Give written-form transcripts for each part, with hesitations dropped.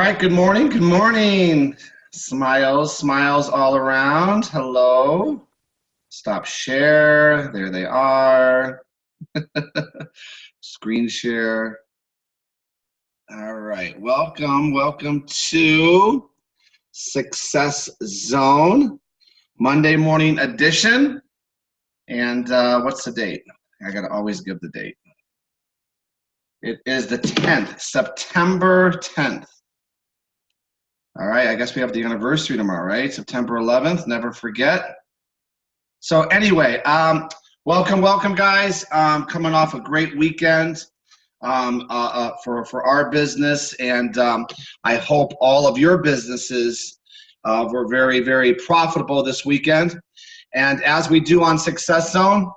right, good morning, good morning. Smiles, smiles all around. Hello. Stop share. There they are. Screen share. All right, welcome to Success Zone, Monday morning edition. And what's the date? I gotta always give the date. It is the 10th, September 10th. All right, I guess we have the anniversary tomorrow, right? September 11th, never forget. So anyway, welcome guys. Coming off a great weekend for our business, and I hope all of your businesses were very, very profitable this weekend. And as we do on Success Zone,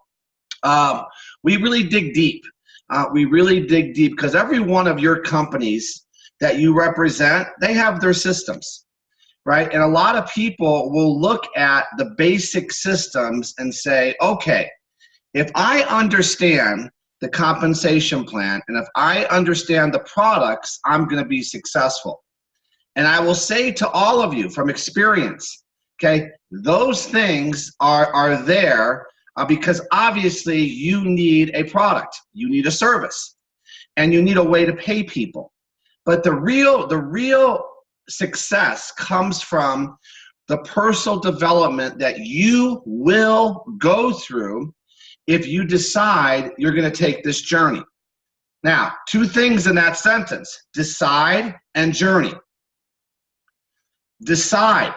we really dig deep. Because every one of your companies that you represent, they have their systems, right? And a lot of people will look at the basic systems and say, okay, if I understand the compensation plan and if I understand the products, I'm going to be successful. And I will say to all of you from experience, okay, those things are there because obviously you need a product, you need a service, and you need a way to pay people. But the real success comes from the personal development that you will go through if you decide you're going to take this journey. Now, two things in that sentence: decide and journey. Decide.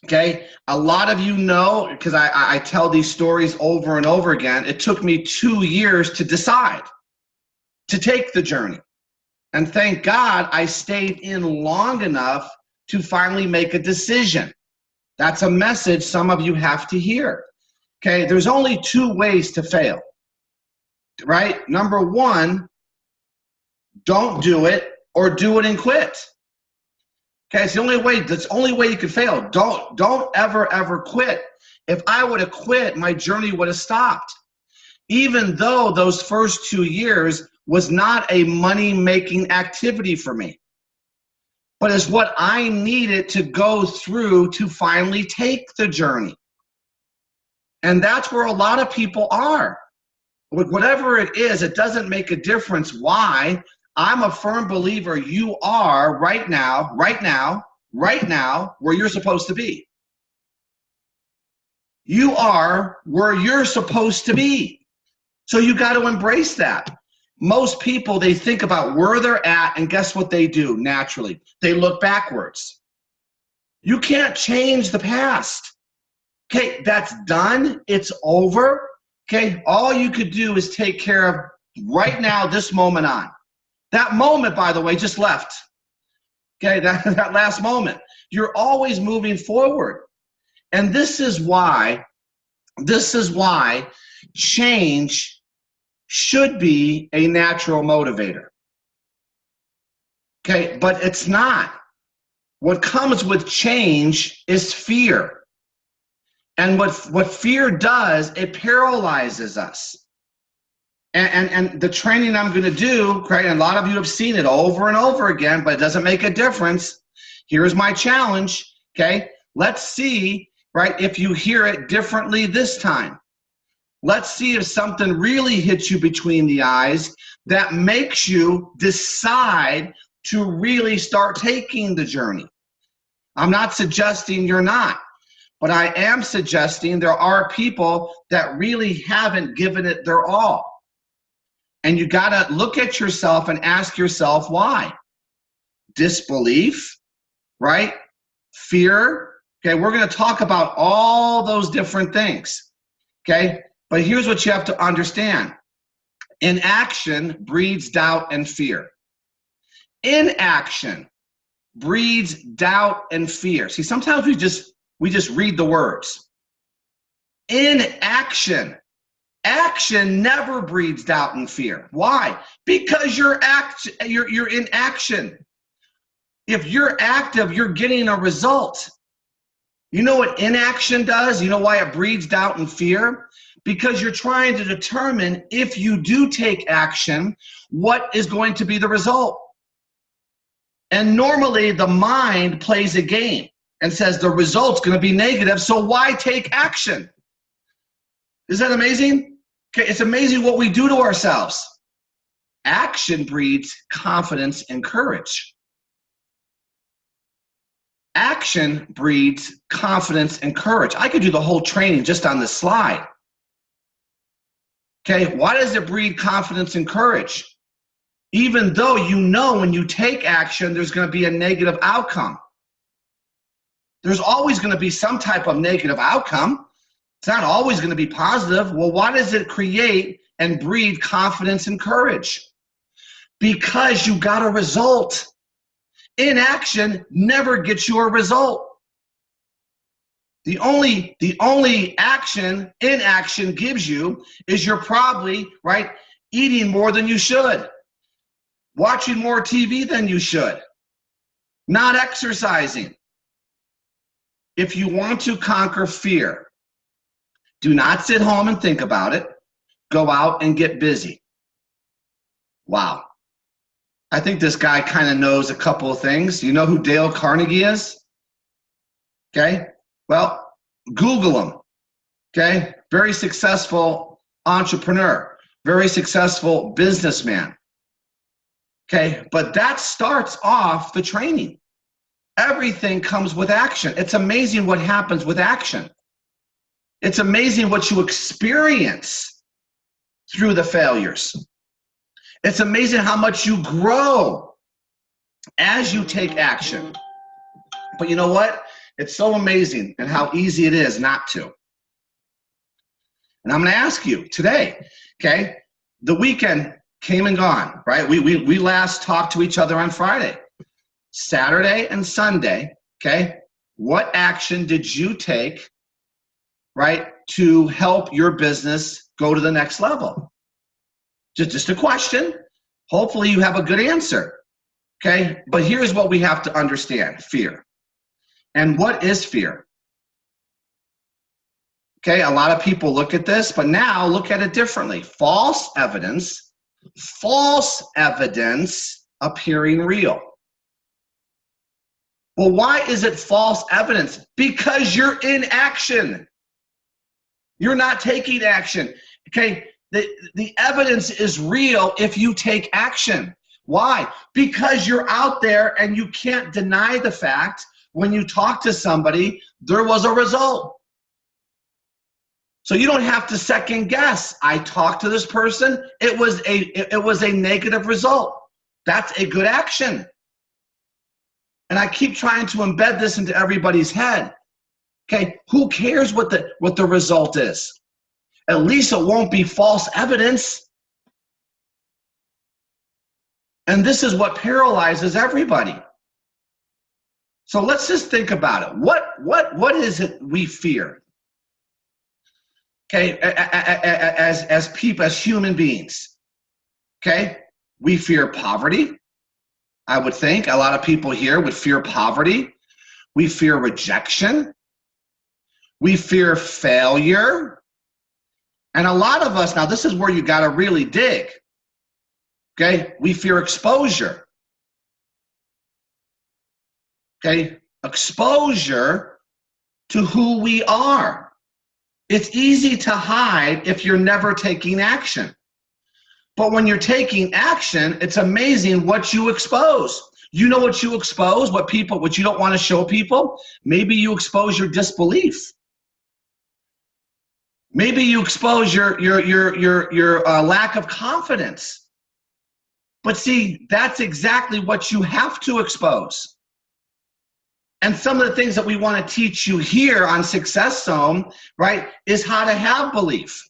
Okay, a lot of you know, because I tell these stories over and over again, it took me 2 years to decide to take the journey. And thank God I stayed in long enough to finally make a decision. That's a message some of you have to hear. Okay, there's only two ways to fail, right? Number one, don't do it, or do it and quit. Okay, it's the only way. That's the only way you could fail. Don't ever quit. If I would have quit, my journey would have stopped. Even though those first 2 years was not a money-making activity for me, but it's what I needed to go through to finally take the journey. And that's where a lot of people are. Whatever it is, it doesn't make a difference why. I'm a firm believer you are right now, where you're supposed to be. You are where you're supposed to be. So you got to embrace that. Most people, they think about where they're at, and guess what they do naturally? They look backwards. You can't change the past. Okay, that's done. It's over. Okay, all you could do is take care of right now, this moment on. That moment, by the way, just left. Okay, that last moment. You're always moving forward. And this is why change should be a natural motivator. Okay, but it's not. What comes with change is fear. And what fear does, it paralyzes us. And the training I'm going to do, right, and a lot of you have seen it over and over again, but it doesn't make a difference. Here's my challenge, okay? Let's see, right, if you hear it differently this time. Let's see if something really hits you between the eyes that makes you decide to really start taking the journey. I'm not suggesting you're not, but I am suggesting there are people that really haven't given it their all. And you got to look at yourself and ask yourself why. Disbelief, right? Fear. Okay, we're going to talk about all those different things. Okay, but here's what you have to understand. Inaction breeds doubt and fear. Inaction breeds doubt and fear. See, sometimes we just read the words. Inaction. Action never breeds doubt and fear. Why? Because you're in action. If you're active, you're getting a result. You know what inaction does? You know why it breeds doubt and fear? Because you're trying to determine if you do take action, what is going to be the result. And normally the mind plays a game and says the result's going to be negative, so why take action? Is that amazing? Okay, it's amazing what we do to ourselves. Action breeds confidence and courage. Action breeds confidence and courage. I could do the whole training just on this slide. Okay, why does it breed confidence and courage? Even though you know when you take action, there's going to be a negative outcome. There's always going to be some type of negative outcome. It's not always going to be positive. Well, why does it create and breed confidence and courage? Because you got a result. Inaction never gets you a result. The only action inaction gives you is you're probably, right, eating more than you should, watching more TV than you should, not exercising. If you want to conquer fear, do not sit home and think about it. Go out and get busy. Wow. I think this guy kind of knows a couple of things. You know who Dale Carnegie is? Okay. Well, Google him. Okay. Very successful entrepreneur, very successful businessman. Okay. But that starts off the training. Everything comes with action. It's amazing what happens with action. It's amazing what you experience through the failures. It's amazing how much you grow as you take action. But you know what? It's so amazing and how easy it is not to. And I'm going to ask you today, okay? The weekend came and gone, right? We last talked to each other on Friday. Saturday and Sunday, okay? What action did you take, right, to help your business go to the next level? Just a question. Hopefully you have a good answer, okay? But here's what we have to understand, fear. And what is fear? Okay, a lot of people look at this, but now look at it differently. False evidence appearing real. Well, why is it false evidence? Because you're in action. You're not taking action, okay? The evidence is real if you take action. Why? Because you're out there and you can't deny the fact when you talk to somebody, there was a result. So you don't have to second guess. I talked to this person, it was a negative result. That's a good action. And I keep trying to embed this into everybody's head. Okay, who cares what the result is? At least it won't be false evidence. And this is what paralyzes everybody. So let's just think about it. What is it we fear? Okay, as people, as human beings. Okay, we fear poverty. I would think a lot of people here would fear poverty. We fear rejection. We fear failure. And a lot of us, now this is where you got to really dig. Okay, we fear exposure. Okay, exposure to who we are. It's easy to hide if you're never taking action. But when you're taking action, it's amazing what you expose. You know what you expose, what you don't want to show people? Maybe you expose your disbelief. Maybe you expose your lack of confidence. But see, that's exactly what you have to expose. And some of the things that we want to teach you here on Success Zone, right, is how to have belief.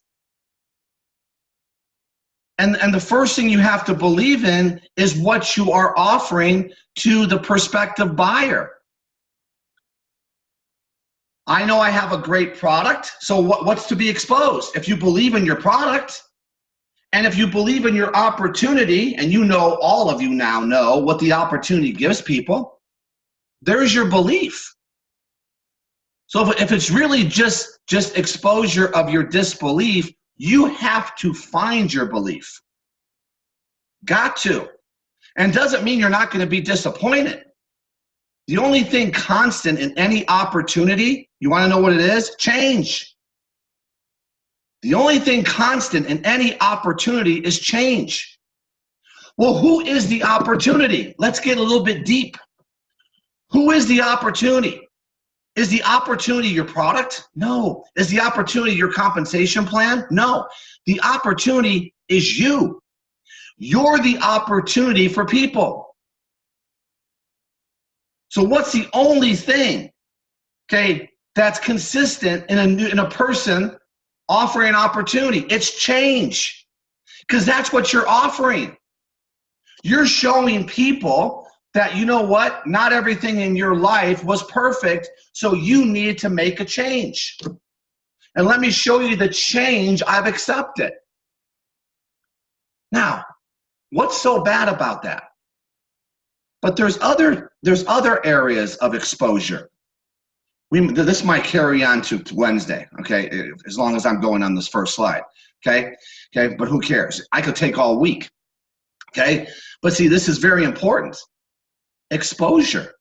And the first thing you have to believe in is what you are offering to the prospective buyer. I know I have a great product, so what's to be exposed? If you believe in your product, and if you believe in your opportunity, and you know, all of you now know what the opportunity gives people, there's your belief. So if it's really just exposure of your disbelief, you have to find your belief. Got to. And doesn't mean you're not going to be disappointed. The only thing constant in any opportunity, you want to know what it is? Change. The only thing constant in any opportunity is change. Well, who is the opportunity? Let's get a little bit deep. Who is the opportunity? Is the opportunity your product? No. Is the opportunity your compensation plan? No. The opportunity is you. You're the opportunity for people. So what's the only thing, okay, that's consistent in a person offering an opportunity? It's change, because that's what you're offering. You're showing people that, you know what, not everything in your life was perfect, so you need to make a change. And let me show you the change I've accepted. Now, what's so bad about that? But there's other areas of exposure. This might carry on to Wednesday, okay, as long as I'm going on this first slide, okay, but who cares? I could take all week, okay? But see, this is very important. Exposure.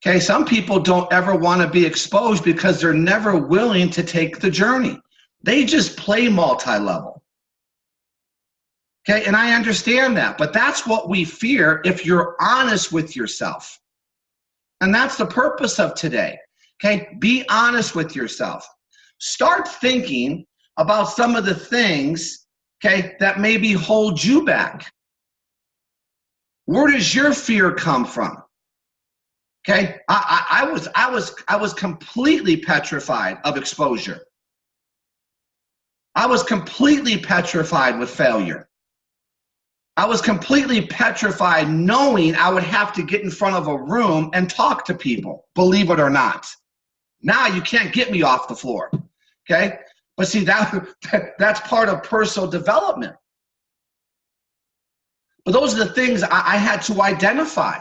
Okay, some people don't ever want to be exposed because they're never willing to take the journey. They just play multi-level. Okay, and I understand that, but that's what we fear if you're honest with yourself. And that's the purpose of today. Okay, be honest with yourself. Start thinking about some of the things, okay, that maybe hold you back. Where does your fear come from? Okay, I was completely petrified of exposure. I was completely petrified with failure. I was completely petrified knowing I would have to get in front of a room and talk to people, believe it or not. Now you can't get me off the floor, okay? But see, that's part of personal development. But those are the things I had to identify.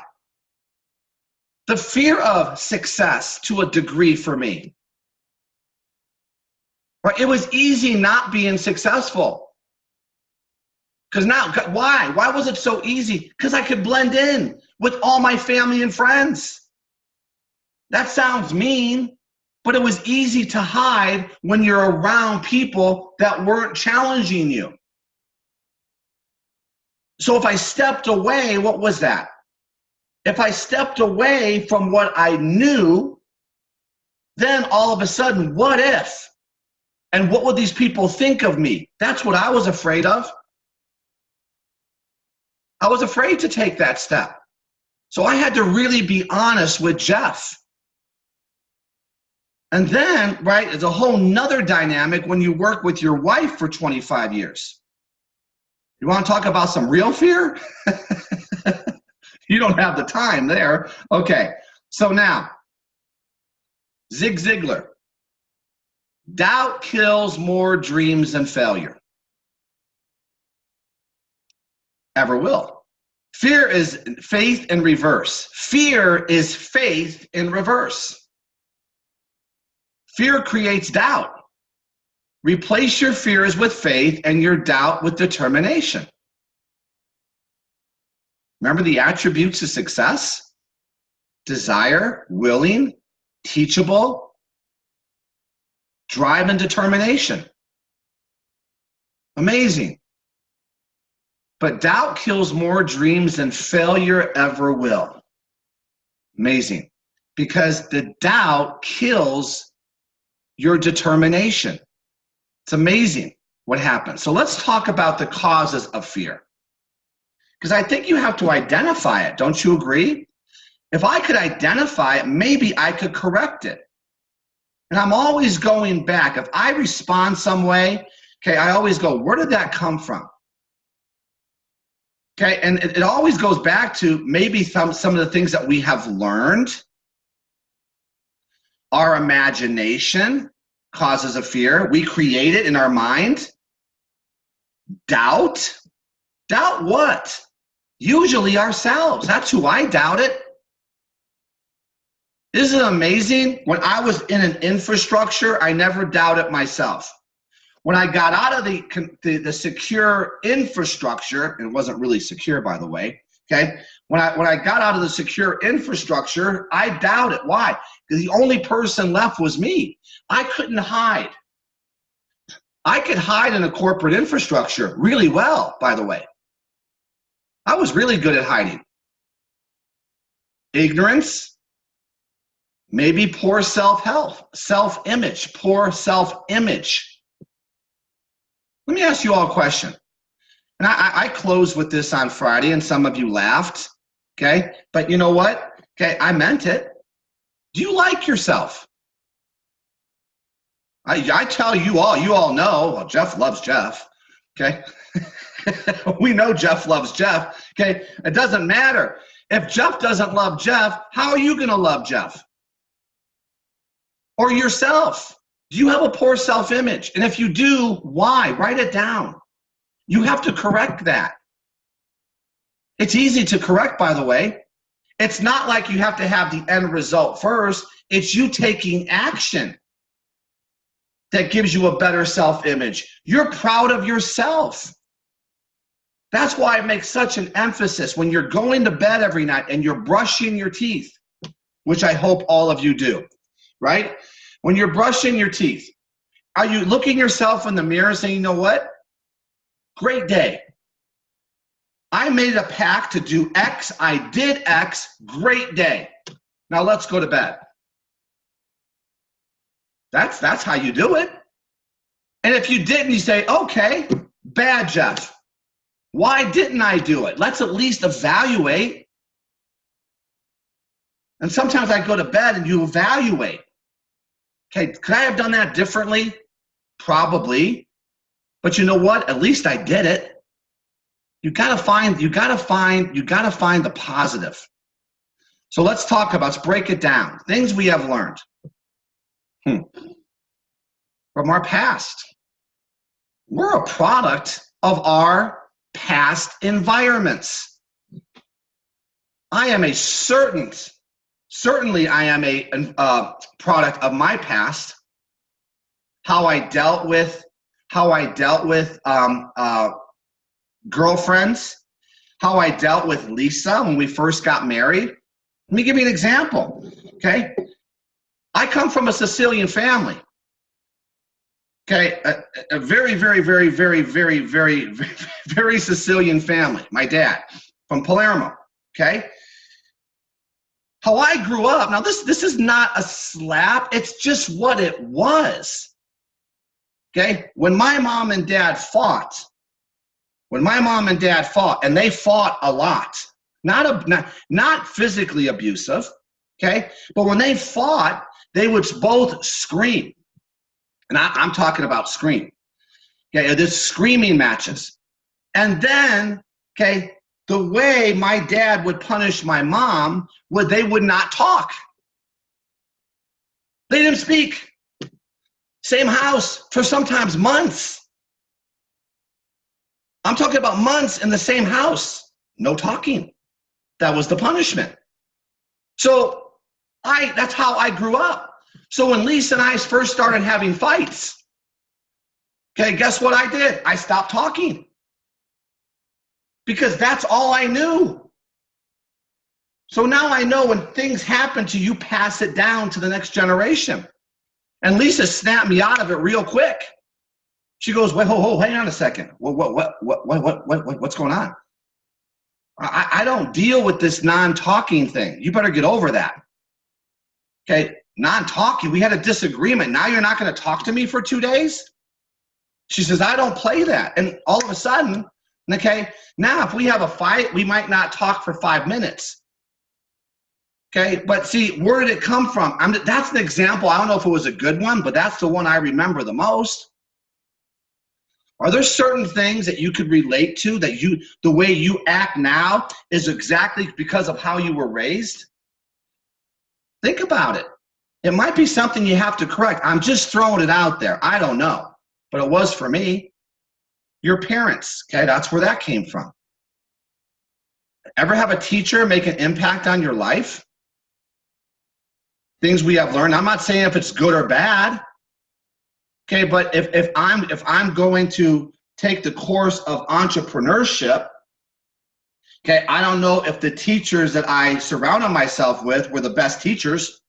The fear of success to a degree for me. Right? It was easy not being successful. Because now, why? Why was it so easy? Because I could blend in with all my family and friends. That sounds mean, but it was easy to hide when you're around people that weren't challenging you. So if I stepped away, what was that? If I stepped away from what I knew, then all of a sudden, what if? And what would these people think of me? That's what I was afraid of. I was afraid to take that step. So I had to really be honest with Jeff. And then, right, it's a whole nother dynamic when you work with your wife for 25 years. You want to talk about some real fear? You don't have the time there. Okay, so now, Zig Ziglar. Doubt kills more dreams than failure. Ever will. Fear is faith in reverse. Fear is faith in reverse. Fear creates doubt. Replace your fears with faith and your doubt with determination. Remember the attributes of success? Desire, willing, teachable, drive, and determination. Amazing. But doubt kills more dreams than failure ever will. Amazing. Because the doubt kills your determination. It's amazing what happens. So let's talk about the causes of fear. Because I think you have to identify it. Don't you agree? If I could identify it, maybe I could correct it. And I'm always going back. If I respond some way, okay, I always go, where did that come from? Okay, and it always goes back to maybe some of the things that we have learned. Our imagination causes a fear. We create it in our mind. Doubt. Doubt what? Usually ourselves. That's who I doubt it. Isn't it amazing? When I was in an infrastructure, I never doubted myself. When I got out of the secure infrastructure, and it wasn't really secure, by the way, okay? When I got out of the secure infrastructure, I doubted. Why? Because the only person left was me. I couldn't hide. I could hide in a corporate infrastructure really well, by the way. I was really good at hiding. Ignorance, maybe poor self-health, self-image, poor self-image. Let me ask you all a question. And I closed with this on Friday, and some of you laughed, okay? But you know what? Okay, I meant it. Do you like yourself? I tell you all know, well, Jeff loves Jeff, okay? We know Jeff loves Jeff, okay? It doesn't matter. If Jeff doesn't love Jeff, how are you going to love Jeff? Or yourself? Do you have a poor self-image? And if you do, why? Write it down. You have to correct that. It's easy to correct, by the way. It's not like you have to have the end result first. It's you taking action that gives you a better self-image. You're proud of yourself. That's why I make such an emphasis when you're going to bed every night and you're brushing your teeth, which I hope all of you do, right? When you're brushing your teeth, are you looking yourself in the mirror and saying, you know what? Great day. I made a pact to do X. I did X. Great day. Now let's go to bed. That's how you do it. And if you didn't, you say, okay, bad Jeff. Why didn't I do it? Let's at least evaluate. And sometimes I go to bed and you evaluate. Okay, could I have done that differently? Probably. But you know what? At least I did it. You gotta find the positive. So let's break it down. Things we have learned from our past. We're a product of our past environments. I am certainly I am a product of my past. How I dealt with girlfriends, how I dealt with Lisa when we first got married. Let me give you an example, okay? I come from a Sicilian family, okay? A very, very, very, very, very, very, very Sicilian family. My dad from Palermo, okay? How I grew up, now this is not a slap, it's just what it was, okay? When my mom and dad fought, and they fought a lot, not physically abusive, okay? But when they fought, they would both scream. And I'm talking about scream. Okay, there's screaming matches. And then, okay, the way my dad would punish my mom was they would not talk. They didn't speak. Same house for sometimes months. I'm talking about months in the same house, no talking. That was the punishment. So that's how I grew up. So when Lisa and I first started having fights, okay, guess what I did? I stopped talking because that's all I knew. So now I know when things happen to you, pass it down to the next generation. And Lisa snapped me out of it real quick. She goes, wait, hang on a second. What's going on? I don't deal with this non-talking thing. You better get over that. Okay, non-talking. We had a disagreement. Now you're not going to talk to me for 2 days? She says, I don't play that. And all of a sudden, okay, now if we have a fight, we might not talk for 5 minutes. Okay, but see, where did it come from? That's an example. I don't know if it was a good one, but that's the one I remember the most. Are there certain things that you could relate to that the way you act now is exactly because of how you were raised? Think about it. It might be something you have to correct. I'm just throwing it out there. I don't know, but it was for me. Your parents, okay, that's where that came from. Ever have a teacher make an impact on your life? Things we have learned. I'm not saying if it's good or bad. Okay, but if I'm going to take the course of entrepreneurship, okay, I don't know if the teachers that I surrounded myself with were the best teachers.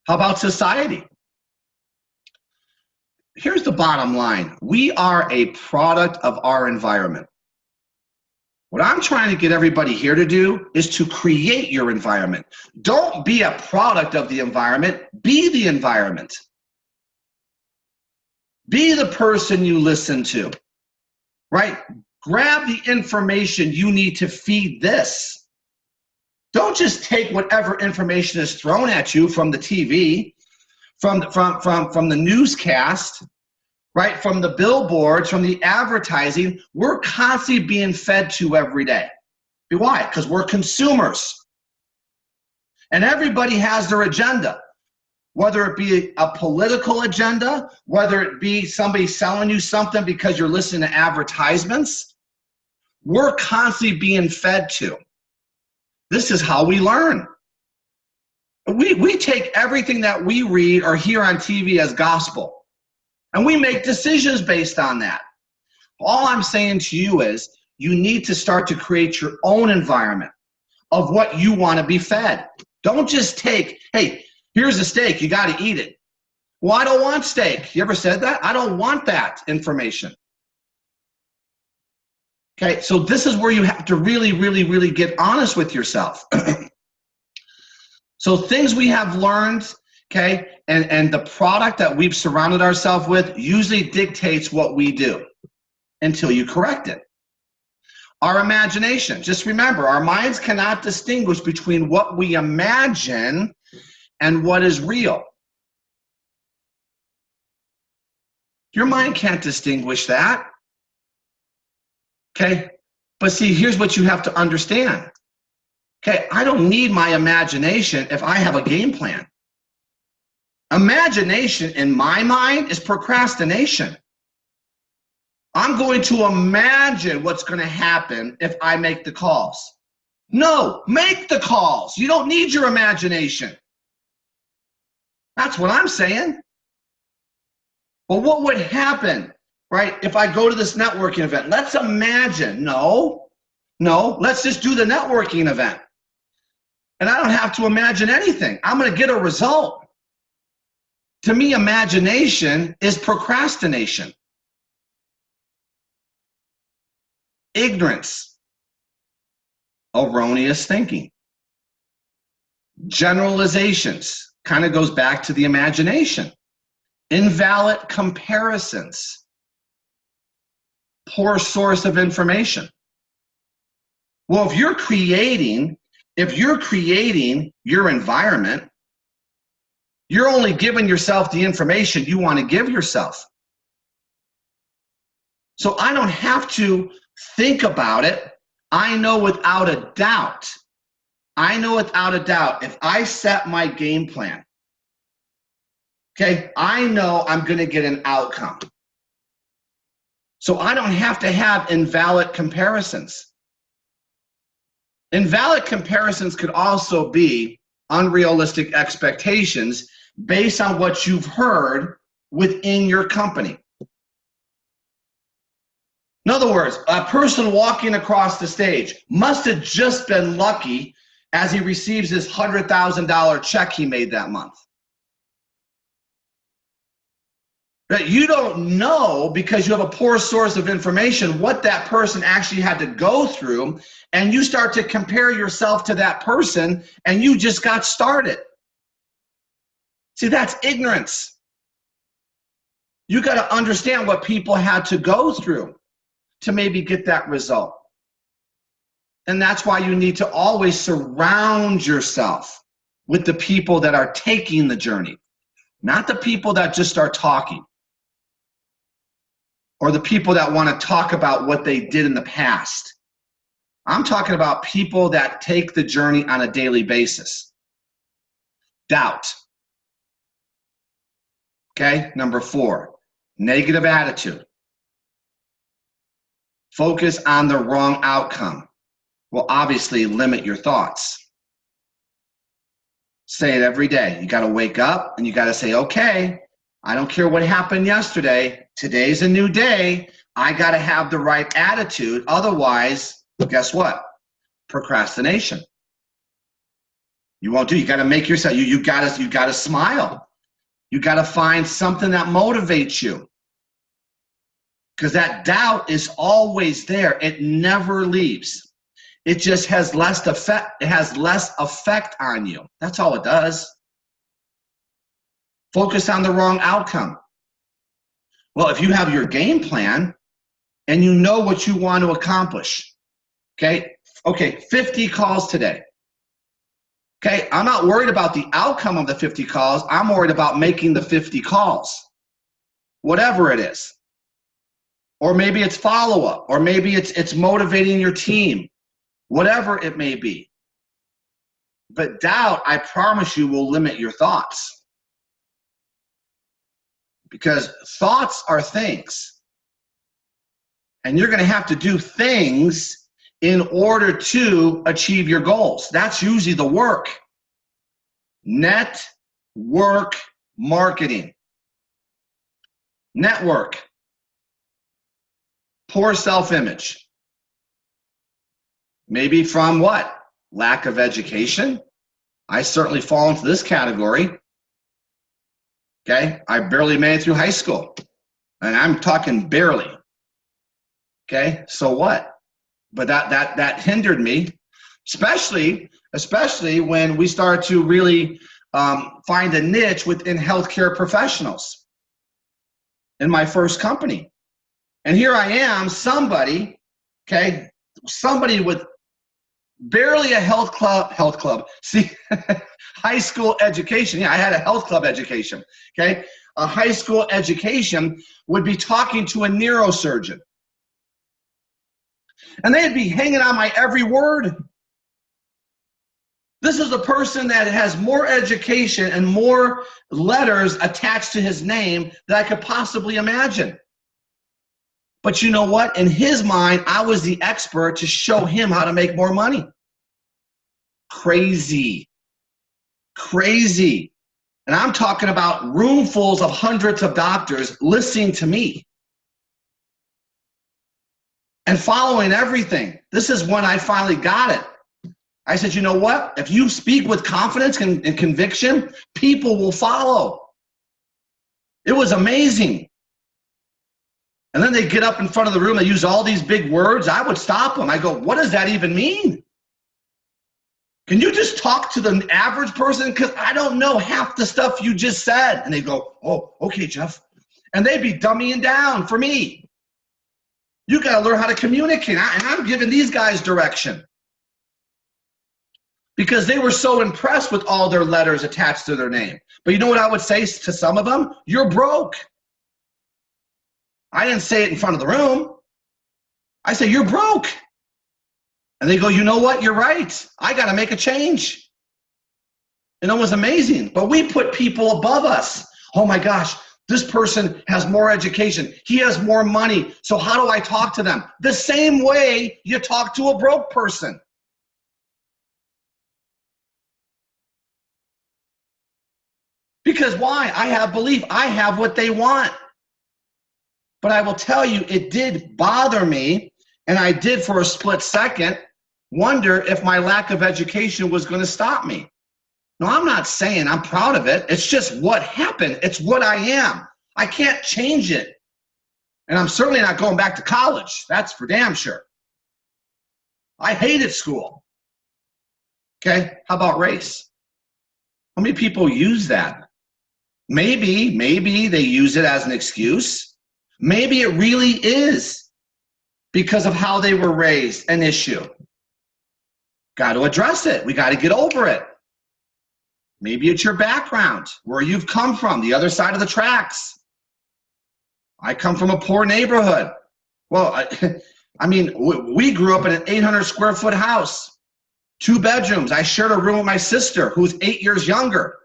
How about society? Here's the bottom line. We are a product of our environment. What I'm trying to get everybody here to do is to create your environment. Don't be a product of the environment. Be the environment. Be the person you listen to, right? Grab the information you need to feed this. Don't just take whatever information is thrown at you from the TV, from the newscast, right? From the billboards, from the advertising. We're constantly being fed to every day. Why? Because we're consumers. And everybody has their agenda, whether it be a political agenda, whether it be somebody selling you something because you're listening to advertisements. We're constantly being fed to. This is how we learn. We take everything that we read or hear on TV as gospel, and we make decisions based on that. All I'm saying to you is you need to start to create your own environment of what you want to be fed. Don't just take, hey, here's a steak, you got to eat it. Well, I don't want steak. You ever said that? I don't want that information. Okay, so this is where you have to really, really, really get honest with yourself. So things we have learned, okay, and the product that we've surrounded ourselves with usually dictates what we do until you correct it. Our imagination, just remember, our minds cannot distinguish between what we imagine and what is real. Your mind can't distinguish that. Okay, but see, here's what you have to understand. Okay, I don't need my imagination if I have a game plan. Imagination in my mind is procrastination. I'm going to imagine what's going to happen if I make the calls. No, make the calls. You don't need your imagination. That's what I'm saying. Well, what would happen, right, if I go to this networking event? Let's imagine. No, let's just do the networking event. And I don't have to imagine anything. I'm going to get a result. To me, imagination is procrastination. Ignorance. Erroneous thinking. Generalizations. Kind of goes back to the imagination. Invalid comparisons. Poor source of information. Well, if you're creating your environment, you're only giving yourself the information you want to give yourself. So I don't have to think about it. I know without a doubt, if I set my game plan, okay, I know I'm going to get an outcome. So I don't have to have invalid comparisons. Invalid comparisons could also be unrealistic expectations based on what you've heard within your company. In other words, a person walking across the stage must have just been lucky as he receives his $100,000 check he made that month. That you don't know, because you have a poor source of information, what that person actually had to go through, and you start to compare yourself to that person, and you just got started. See, that's ignorance. You got to understand what people had to go through to maybe get that result. And that's why you need to always surround yourself with the people that are taking the journey, not the people that just start talking, or the people that want to talk about what they did in the past. I'm talking about people that take the journey on a daily basis. Doubt. Okay, number 4, negative attitude. Focus on the wrong outcome. Will obviously limit your thoughts. Say it every day. You got to wake up and you got to say, okay, I don't care what happened yesterday. Today's a new day. I got to have the right attitude. Otherwise, guess what? Procrastination. You won't do. You got to make yourself. You got to smile. You got to find something that motivates you. Because that doubt is always there. It never leaves. It just has less effect. It has less effect on you. That's all it does. Focus on the wrong outcome. Well, if you have your game plan and you know what you want to accomplish, okay, 50 calls today. Okay, I'm not worried about the outcome of the 50 calls. I'm worried about making the 50 calls, whatever it is. Or maybe it's follow-up, or maybe it's motivating your team, whatever it may be. But doubt, I promise you, will limit your thoughts. Because thoughts are things. And you're going to have to do things in order to achieve your goals. That's usually the work. Network marketing. Network. Poor self-image. Maybe from what? Lack of education. I certainly fall into this category. Okay, I barely made it through high school. And I'm talking barely. Okay, so what? But that hindered me, especially when we start to really find a niche within healthcare professionals in my first company. And here I am, somebody with barely a health club. See, high school education. Yeah, I had a health club education. Okay, a high school education would be talking to a neurosurgeon. And they'd be hanging on my every word. This is a person that has more education and more letters attached to his name than I could possibly imagine. But you know what? In his mind, I was the expert to show him how to make more money. Crazy. Crazy. And I'm talking about roomfuls of hundreds of doctors listening to me and following everything. This is when I finally got it. I said, you know what? If you speak with confidence and conviction, people will follow. It was amazing. And then they get up in front of the room, they use all these big words. I would stop them. I go, what does that even mean? Can you just talk to the average person? Because I don't know half the stuff you just said. And they go, oh, okay, Jeff. And they'd be dummying down for me. You got to learn how to communicate. And I'm giving these guys direction. Because they were so impressed with all their letters attached to their name. But you know what I would say to some of them? You're broke. I didn't say it in front of the room. I say, you're broke. And they go, you know what? You're right. I got to make a change. And it was amazing. But we put people above us. Oh my gosh, this person has more education. He has more money. So how do I talk to them? The same way you talk to a broke person. Because why? I have belief. I have what they want. But I will tell you, it did bother me, and I did for a split second wonder if my lack of education was going to stop me. No, I'm not saying I'm proud of it. It's just what happened. It's what I am. I can't change it. And I'm certainly not going back to college. That's for damn sure. I hated school. Okay, how about race? How many people use that? Maybe they use it as an excuse. Maybe it really is because of how they were raised an issue. Got to address it. We got to get over it. Maybe it's your background, where you've come from, the other side of the tracks. I come from a poor neighborhood. Well, I mean, we grew up in an 800 square foot house, 2 bedrooms. I shared a room with my sister, who's 8 years younger.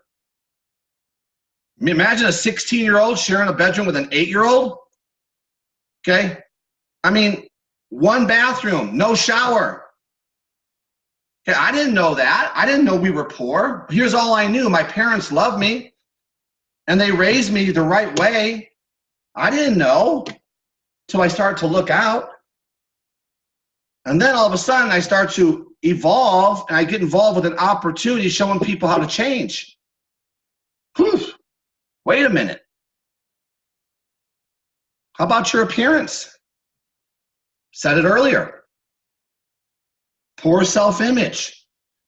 I mean, imagine a 16-year-old sharing a bedroom with an 8-year-old. Okay? I mean, 1 bathroom, no shower. Okay, I didn't know that. I didn't know we were poor. Here's all I knew. My parents loved me and they raised me the right way. I didn't know till I started to look out. And then all of a sudden I start to evolve and I get involved with an opportunity showing people how to change. Whew. Wait a minute. How about your appearance? Said it earlier. Poor self-image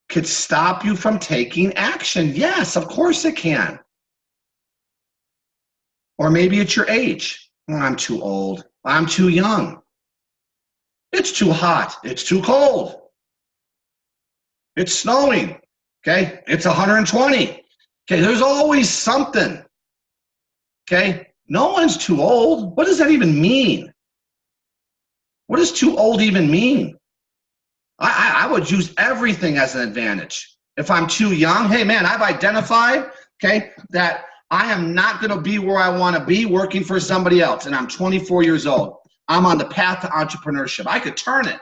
could stop you from taking action. Yes, of course it can. Or maybe it's your age. Oh, I'm too old. I'm too young. It's too hot. It's too cold. It's snowing. Okay, it's 120. Okay, there's always something. Okay, no one's too old. What does that even mean? What does too old even mean? I would use everything as an advantage. If I'm too young, hey man, I've identified, okay, that I am not going to be where I want to be working for somebody else, and I'm 24 years old. I'm on the path to entrepreneurship. I could turn it.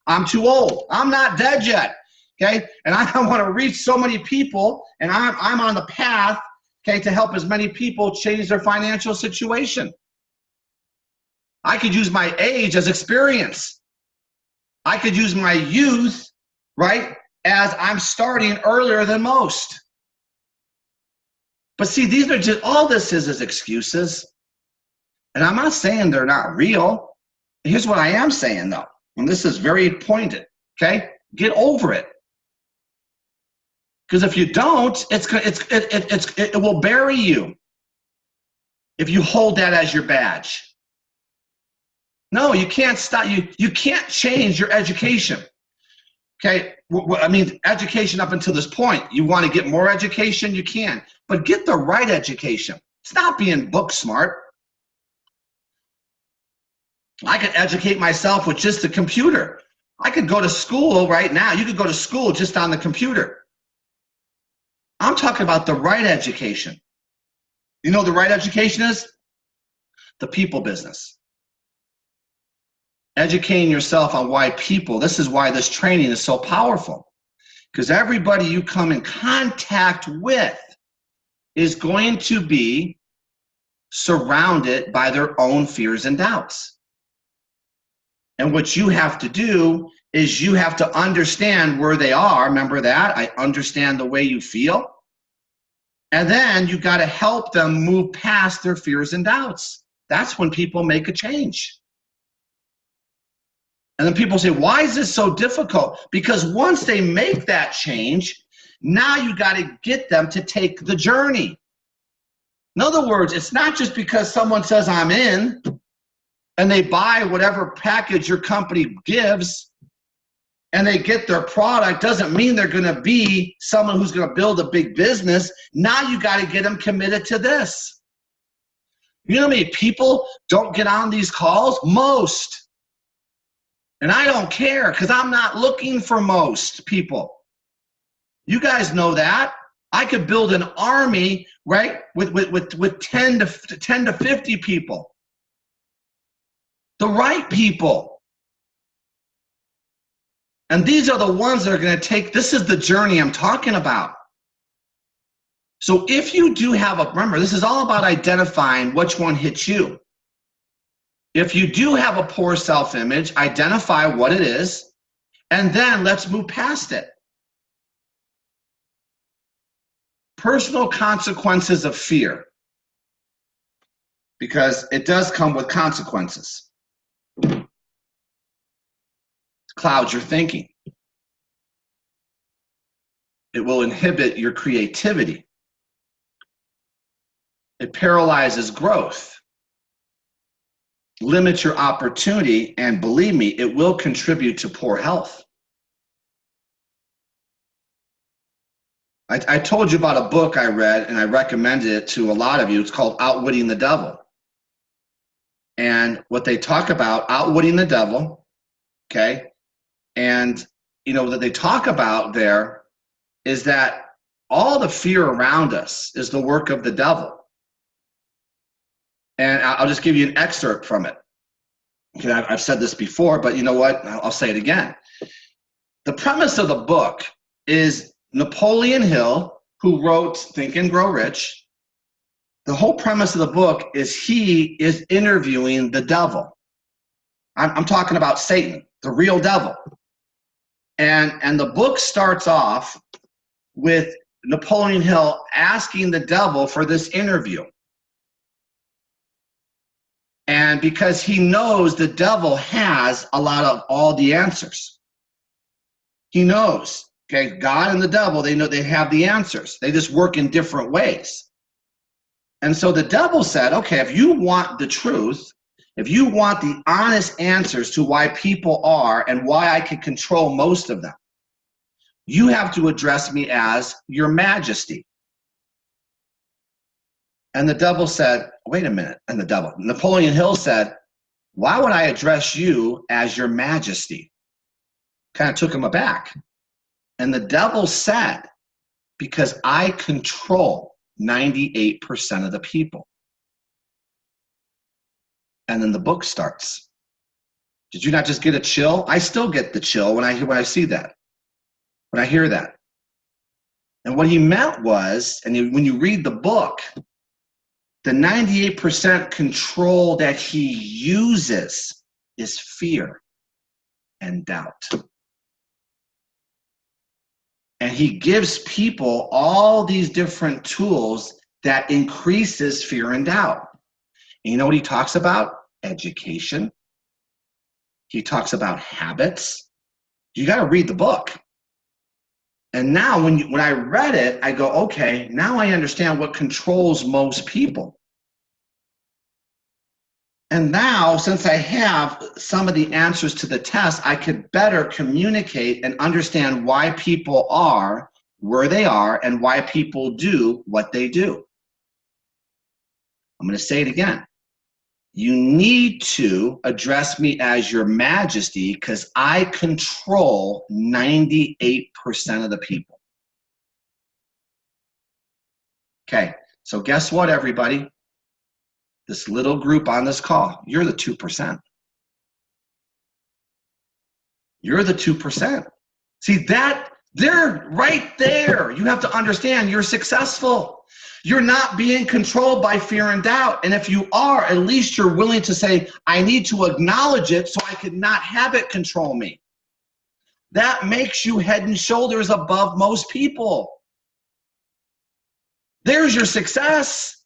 I'm too old. I'm not dead yet, okay? And I want to reach so many people, and I'm on the path, okay, to help as many people change their financial situation. I could use my age as experience. I could use my youth, right, as I'm starting earlier than most. But see, these are just, all this is excuses. And I'm not saying they're not real. Here's what I am saying, though, and this is very pointed, okay? Get over it. Because if you don't, it will bury you if you hold that as your badge. No, you can't stop. You can't change your education. Okay, I mean, education up until this point. You want to get more education, you can. But get the right education. Stop being book smart. I could educate myself with just the computer. I could go to school right now. You could go to school just on the computer. I'm talking about the right education. You know what the right education is? The people business. Educating yourself on why people, this is why this training is so powerful. Because everybody you come in contact with is going to be surrounded by their own fears and doubts. And what you have to do is you have to understand where they are. Remember that? I understand the way you feel. And then you got to help them move past their fears and doubts. That's when people make a change. And then people say, why is this so difficult? Because once they make that change, now you got to get them to take the journey. In other words, it's not just because someone says I'm in and they buy whatever package your company gives and they get their product, doesn't mean they're going to be someone who's going to build a big business. Now you got to get them committed to this. You know how many people don't get on these calls? Most. And I don't care because I'm not looking for most people. You guys know that. I could build an army, right, with 10 to 50 people. The right people. And these are the ones that are going to take, this is the journey I'm talking about. So if you do have remember, this is all about identifying which one hits you. If you do have a poor self-image, identify what it is, and then let's move past it. Personal consequences of fear, because it does come with consequences. Clouds your thinking. It will inhibit your creativity. It paralyzes growth. Limit your opportunity, and believe me, it will contribute to poor health. I told you about a book I read, and I recommended it to a lot of you. It's called Outwitting the Devil. And what they talk about, outwitting the devil, okay? And, you know, that they talk about there is that all the fear around us is the work of the devil. And I'll just give you an excerpt from it. Okay, I've said this before, but you know what? I'll say it again. The premise of the book is Napoleon Hill, who wrote Think and Grow Rich. The whole premise of the book is he is interviewing the devil. I'm talking about Satan, the real devil. And the book starts off with Napoleon Hill asking the devil for this interview. And because he knows the devil has a lot of all the answers. He knows, okay, God and the devil, they know they have the answers. They just work in different ways. And so the devil said, okay, if you want the truth, if you want the honest answers to why people are and why I can control most of them, you have to address me as your majesty. And the devil said, wait a minute. And the devil, Napoleon Hill said, why would I address you as your majesty? Kind of took him aback. And the devil said, because I control 98% of the people. And then the book starts. Did you not just get a chill? I still get the chill when I see that, when I hear that. And what he meant was, and when you read the book, the 98% control that he uses is fear and doubt. And he gives people all these different tools that increases fear and doubt. And you know what he talks about? Education. He talks about habits. You got to read the book. And now when I read it, I go, okay, now I understand what controls most people. And now, since I have some of the answers to the test, I could better communicate and understand why people are where they are and why people do what they do. I'm going to say it again. You need to address me as your majesty because I control 98% of the people. Okay, so guess what, everybody? This little group on this call, you're the 2%. You're the 2%. See that? They're right there. You have to understand you're successful. You're not being controlled by fear and doubt. And if you are, at least you're willing to say, I need to acknowledge it so I could not have it control me. That makes you head and shoulders above most people. There's your success.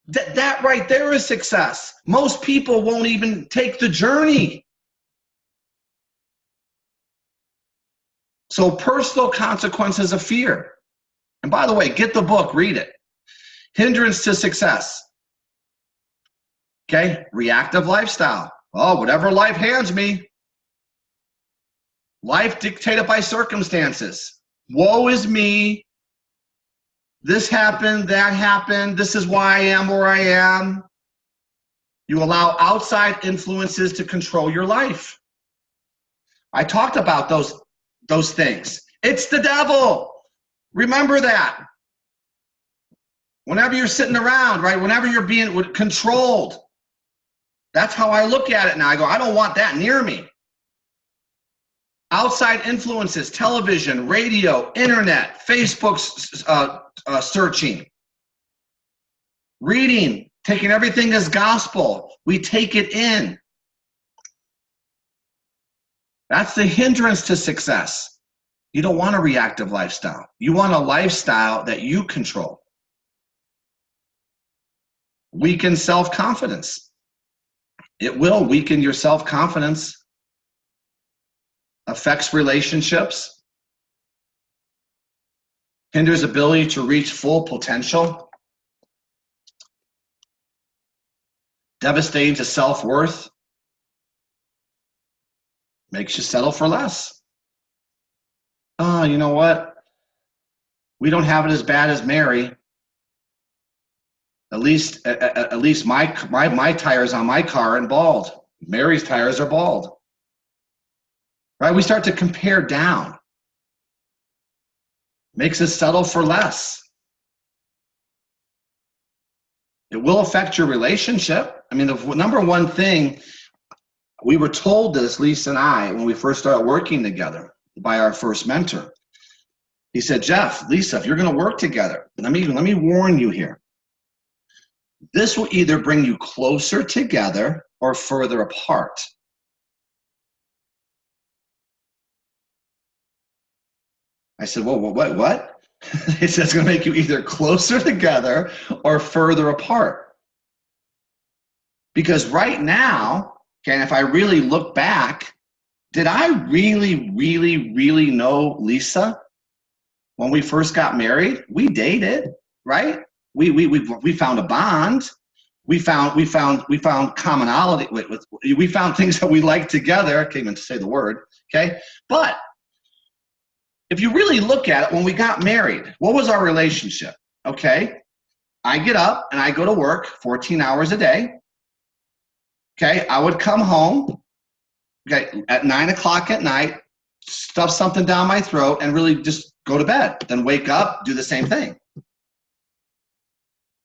That right there is success. Most people won't even take the journey. So personal consequences of fear. And by the way, get the book, read it. Hindrance to success. Okay, reactive lifestyle. Oh, whatever life hands me. Life dictated by circumstances. Woe is me. This happened, that happened. This is why I am where I am. You allow outside influences to control your life. I talked about those things. It's the devil. Remember that. Whenever you're sitting around, right? Whenever you're being controlled. That's how I look at it now. I go, I don't want that near me. Outside influences, television, radio, internet, Facebook searching, reading, taking everything as gospel. We take it in. That's the hindrance to success. You don't want a reactive lifestyle. You want a lifestyle that you control. Weaken self-confidence. It will weaken your self-confidence. Affects relationships. Hinders ability to reach full potential. Devastating to self-worth. Makes you settle for less. Oh, you know what? We don't have it as bad as Mary. At least my tires on my car are bald. Mary's tires are bald. Right? We start to compare down. Makes us settle for less. It will affect your relationship. I mean, the number one thing We were told this, Lisa and I, when we first started working together by our first mentor. He said, Jeff, Lisa, if you're going to work together, let me warn you here. This will either bring you closer together or further apart. I said, well, what? He said, it's going to make you either closer together or further apart. Because right now, okay, if I really look back, did I really, really, really know Lisa when we first got married? We dated, right? We found a bond. We found commonality. We found things that we liked together. I can't even say the word, okay? But if you really look at it, when we got married, what was our relationship? Okay, I get up and I go to work 14 hours a day. Okay, I would come home, okay, at 9 o'clock at night, stuff something down my throat, and really just go to bed. Then wake up, do the same thing.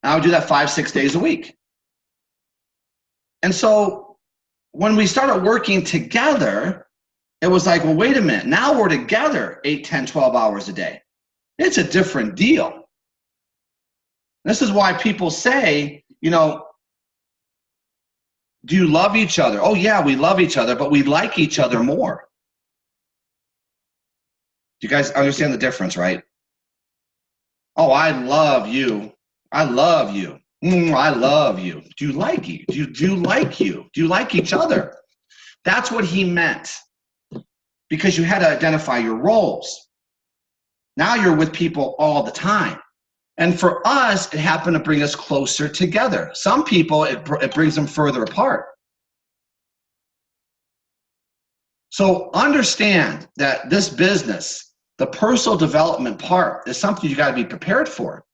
I would do that 5-6 days a week. And so when we started working together, it was like, well, wait a minute. Now we're together 8, 10, 12 hours a day. It's a different deal. This is why people say, you know, do you love each other? Oh, yeah, we love each other, but we like each other more. Do you guys understand the difference, right? Oh, I love you. I love you. I love you. Do you like you? Do you like you? Do you like each other? That's what he meant. Because you had to identify your roles. Now you're with people all the time. And for us, it happened to bring us closer together. Some people, it brings them further apart. So understand that this business, the personal development part, is something you got to be prepared for.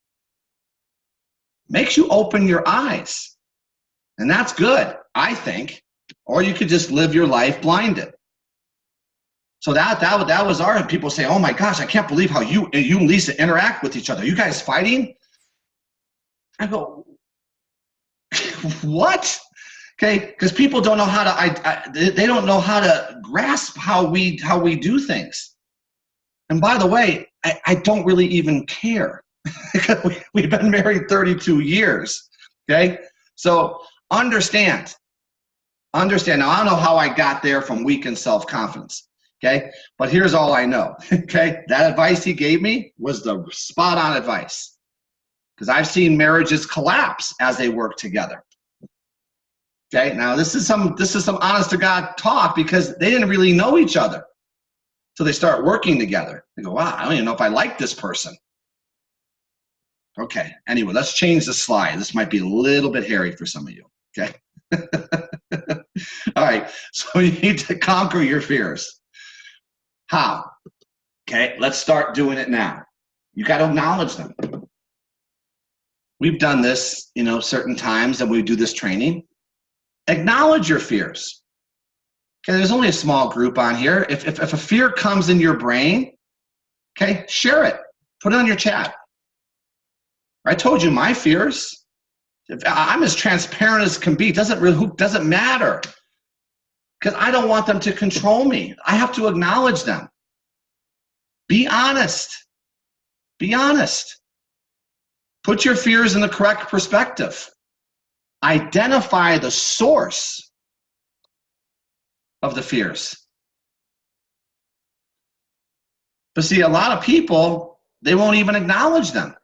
Makes you open your eyes. And that's good, I think. Or you could just live your life blinded. So that was our, people say, oh my gosh, I can't believe how you and Lisa interact with each other. You guys fighting? I go, what? Okay, because people don't know how to, they don't know how to grasp how we do things. And by the way, I don't really even care. We've been married 32 years, okay? So understand. Now, I don't know how I got there from weak self-confidence. Okay, but here's all I know. Okay, that advice he gave me was the spot on advice, because I've seen marriages collapse as they work together. Okay, now this is some honest to God talk, because they didn't really know each other, so they start working together. They go, wow, I don't even know if I like this person. Okay, anyway, let's change the slide. This might be a little bit hairy for some of you. Okay, all right. So you need to conquer your fears. How? Okay, let's start doing it now. You got to acknowledge them. We've done this, you know, certain times that we do this training. Acknowledge your fears. Okay, there's only a small group on here. If a fear comes in your brain, okay, share it. Put it on your chat. I told you my fears. I'm as transparent as can be. Doesn't matter. Because I don't want them to control me. I have to acknowledge them. Be honest. Be honest. Put your fears in the correct perspective. Identify the source of the fears. But see, a lot of people, they won't even acknowledge them.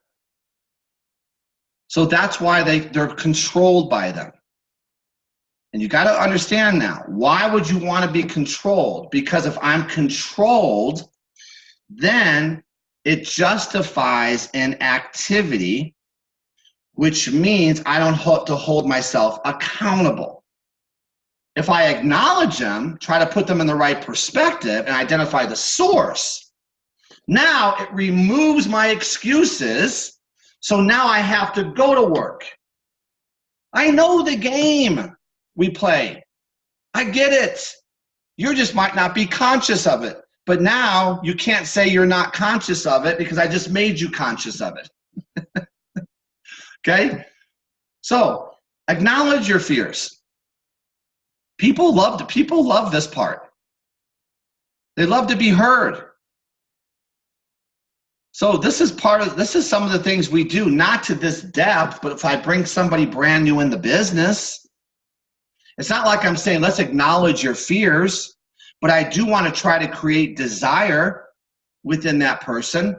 So that's why they're controlled by them. And you got to understand now, why would you want to be controlled? Because if I'm controlled, then it justifies an activity, which means I don't have to hold myself accountable. If I acknowledge them, try to put them in the right perspective and identify the source, now it removes my excuses. So now I have to go to work. I know the game we play. I get it. You just might not be conscious of it. But now you can't say you're not conscious of it, because I just made you conscious of it. Okay? So acknowledge your fears. People love this part. They love to be heard. So this is some of the things we do, not to this depth, but if I bring somebody brand new in the business, it's not like I'm saying, let's acknowledge your fears, but I do want to try to create desire within that person,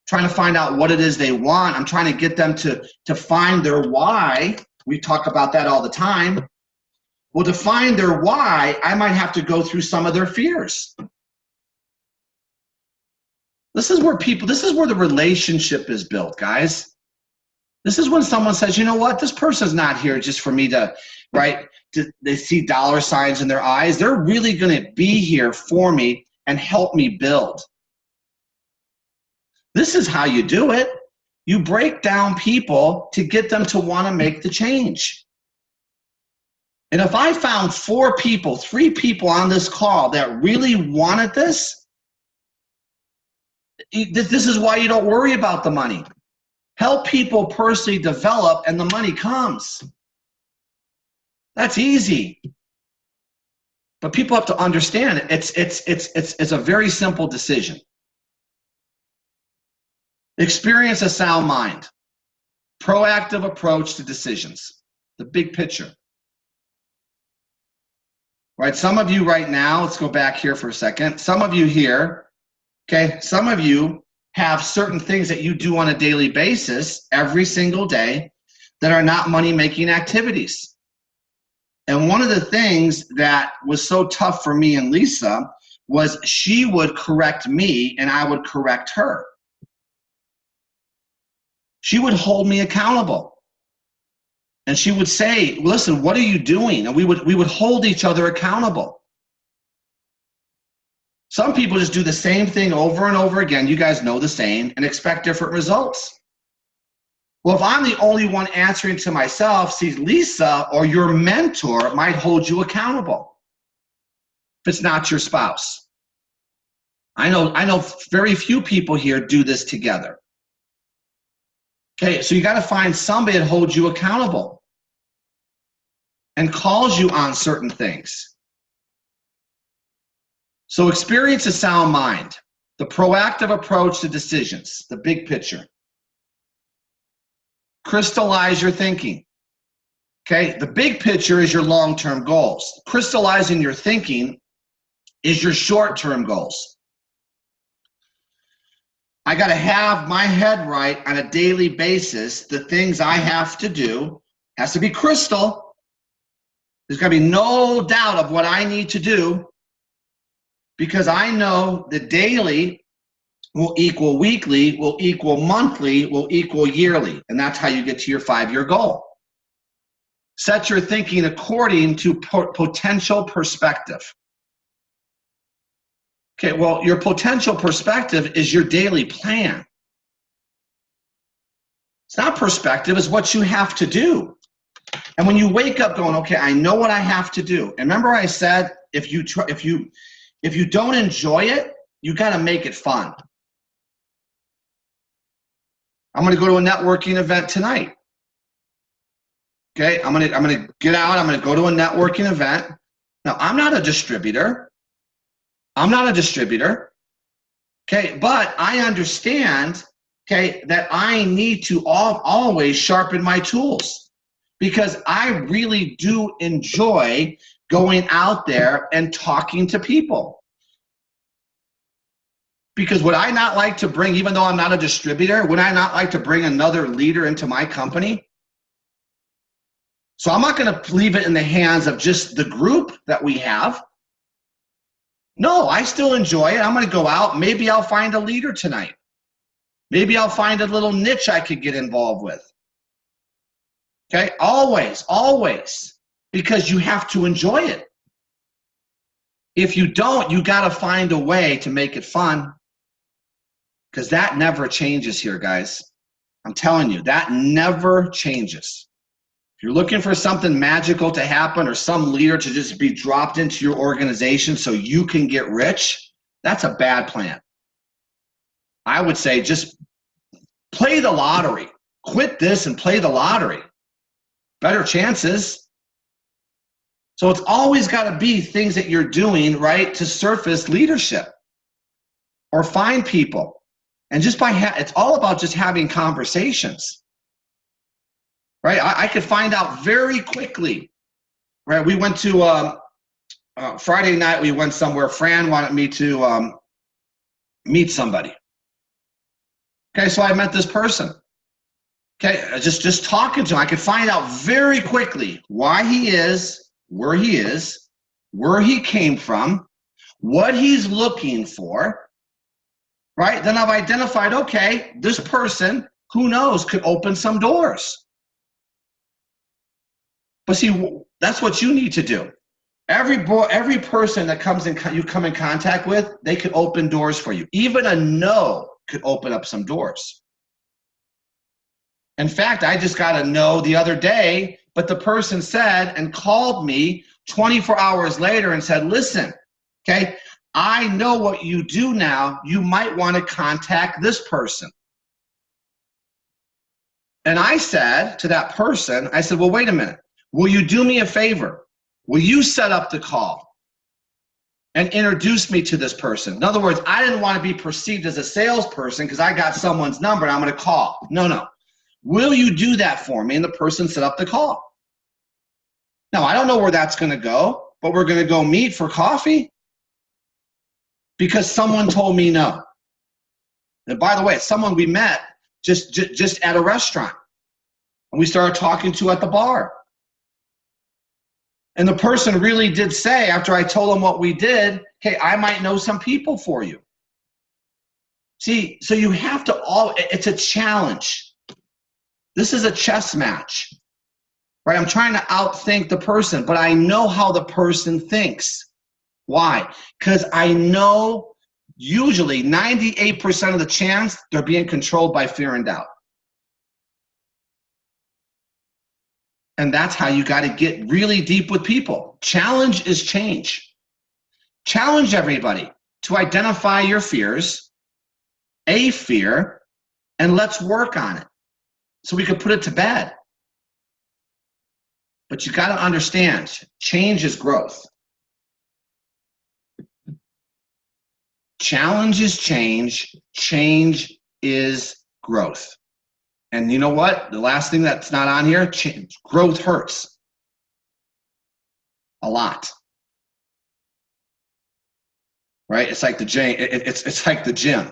trying to find out what it is they want. I'm trying to get them to find their why. We talk about that all the time. Well, to find their why, I might have to go through some of their fears. This is where the relationship is built, guys. This is when someone says, you know what, this person's not here just for me to, right? They see dollar signs in their eyes. They're really going to be here for me and help me build. This is how you do it. You break down people to get them to want to make the change. And if I found 3 people on this call that really wanted this is why you don't worry about the money. Help people personally develop and the money comes. That's easy. But people have to understand it's a very simple decision. Experience a sound mind. Proactive approach to decisions. The big picture. Right, some of you right now, let's go back here for a second. Some of you here, okay, some of you have certain things that you do on a daily basis every single day that are not money-making activities. And one of the things that was so tough for me and Lisa was she would correct me and I would correct her. She would hold me accountable. And she would say, listen, what are you doing? And we would hold each other accountable. Some people just do the same thing over and over again. You guys know the saying, and expect different results. Well, if I'm the only one answering to myself, see, Lisa or your mentor might hold you accountable if it's not your spouse. I know very few people here do this together. Okay, so you got to find somebody that holds you accountable and calls you on certain things. So experience a sound mind, the proactive approach to decisions, the big picture. Crystallize your thinking. Okay, the big picture is your long-term goals. Crystallizing your thinking is your short-term goals. I got to have my head right on a daily basis. The things I have to do has to be crystal. There's got to be no doubt of what I need to do because I know the daily will equal weekly, will equal monthly, will equal yearly. And that's how you get to your 5-year goal. Set your thinking according to potential perspective. Okay, well, your potential perspective is your daily plan. It's not perspective, it's what you have to do. And when you wake up going, okay, I know what I have to do. And remember I said, if you don't enjoy it, you got to make it fun. I'm going to go to a networking event tonight. Okay, I'm going to get out, I'm going to go to a networking event. Now, I'm not a distributor. Okay, but I understand, okay, that I need to always sharpen my tools because I really do enjoy going out there and talking to people. Because would I not like to bring, even though I'm not a distributor, would I not like to bring another leader into my company? So I'm not going to leave it in the hands of just the group that we have. No, I still enjoy it. I'm going to go out. Maybe I'll find a leader tonight. Maybe I'll find a little niche I could get involved with. Okay, always, because you have to enjoy it. If you don't, you got to find a way to make it fun because that never changes here, guys. I'm telling you, that never changes. If you're looking for something magical to happen or some leader to just be dropped into your organization so you can get rich, that's a bad plan. I would say just play the lottery. Quit this and play the lottery. Better chances. So it's always got to be things that you're doing, right, to surface leadership or find people. And just by, it's all about just having conversations, right? I could find out very quickly, right? We went to, Friday night, we went somewhere. Fran wanted me to meet somebody. Okay, so I met this person. Okay, just talking to him, I could find out very quickly why he is, where he came from, what he's looking for, right? Then I've identified, okay, this person, who knows, could open some doors. But see, that's what you need to do. Every person that you come in contact with, they could open doors for you. Even a no could open up some doors. In fact, I just got a no the other day, but the person said and called me 24 hours later and said, listen, okay, I know what you do now. You might want to contact this person. And I said to that person, I said, well, wait a minute. Will you do me a favor? Will you set up the call and introduce me to this person? In other words, I didn't want to be perceived as a salesperson because I got someone's number and I'm going to call. No. Will you do that for me? And the person set up the call. Now, I don't know where that's going to go, but we're going to go meet for coffee because someone told me no. And by the way, it's someone we met just at a restaurant. And we started talking to at the bar. And the person really did say, after I told them what we did, hey, I might know some people for you. See, so you have to it's a challenge. This is a chess match, right? I'm trying to outthink the person, but I know how the person thinks. Why? Because I know usually 98% of the chance they're being controlled by fear and doubt. And that's how you got to get really deep with people. Challenge is change. Challenge everybody to identify your fears, a fear, and let's work on it so we can put it to bed. But you got to understand, change is growth. Challenge is change. Change is growth. And you know what? The last thing that's not on here, growth hurts a lot. Right? It's like the gym. It's like the gym.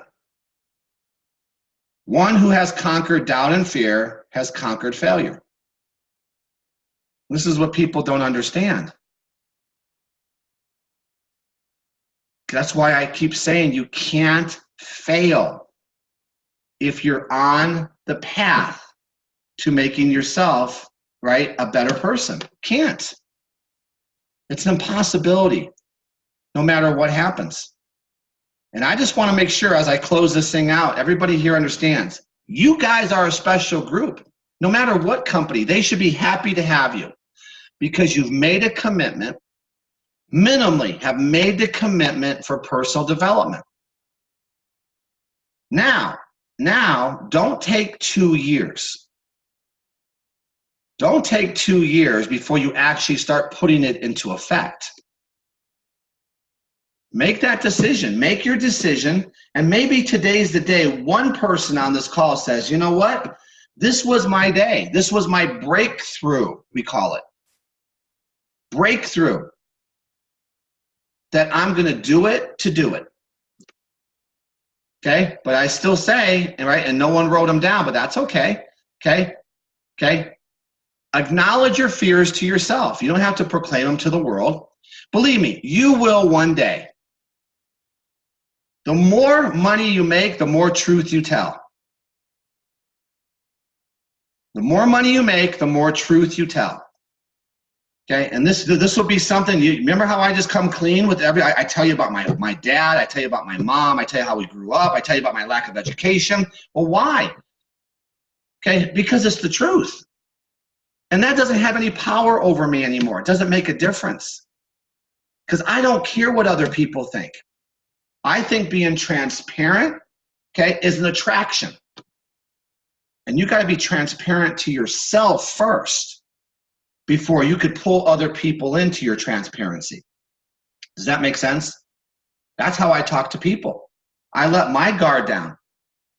One who has conquered doubt and fear has conquered failure. This is what people don't understand. That's why I keep saying you can't fail if you're on the path to making yourself, right, a better person. Can't. It's an impossibility, no matter what happens. And I just want to make sure as I close this thing out, everybody here understands, you guys are a special group. No matter what company, they should be happy to have you because you've made a commitment, minimally have made the commitment for personal development. Now, don't take 2 years. Don't take 2 years before you actually start putting it into effect. Make that decision. Make your decision. And maybe today's the day one person on this call says, you know what? This was my day. This was my breakthrough, we call it. Breakthrough. That I'm going to do it to do it. Okay? But I still say, right, and no one wrote them down, but that's okay. Okay? Okay? Acknowledge your fears to yourself. You don't have to proclaim them to the world. Believe me, you will one day. The more money you make, the more truth you tell. The more money you make, the more truth you tell. Okay, and this will be something, you remember how I just come clean with I tell you about my dad, I tell you about my mom, I tell you how we grew up, I tell you about my lack of education. Well, why? Okay, because it's the truth. And that doesn't have any power over me anymore. It doesn't make a difference. Because I don't care what other people think. I think being transparent, okay, is an attraction. And you got to be transparent to yourself first. before you could pull other people into your transparency. Does that make sense? That's how I talk to people. I let my guard down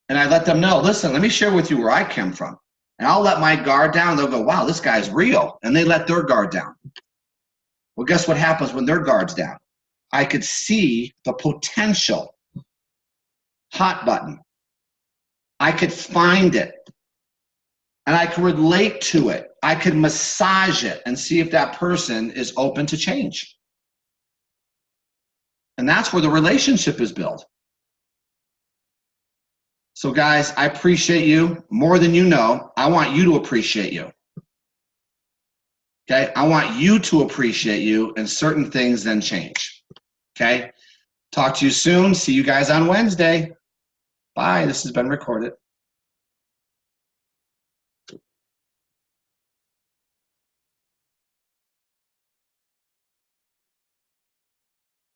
and I let them know, listen, let me share with you where I came from. And I'll let my guard down. They'll go, wow, this guy's real. And they let their guard down. Well, guess what happens when their guard's down? I could see the potential. Hot button. I could find it. And I could relate to it. I could massage it and see if that person is open to change. And that's where the relationship is built. So guys, I appreciate you more than you know. I want you to appreciate you. Okay? I want you to appreciate you, and certain things then change. Okay? Talk to you soon. See you guys on Wednesday. Bye. This has been recorded.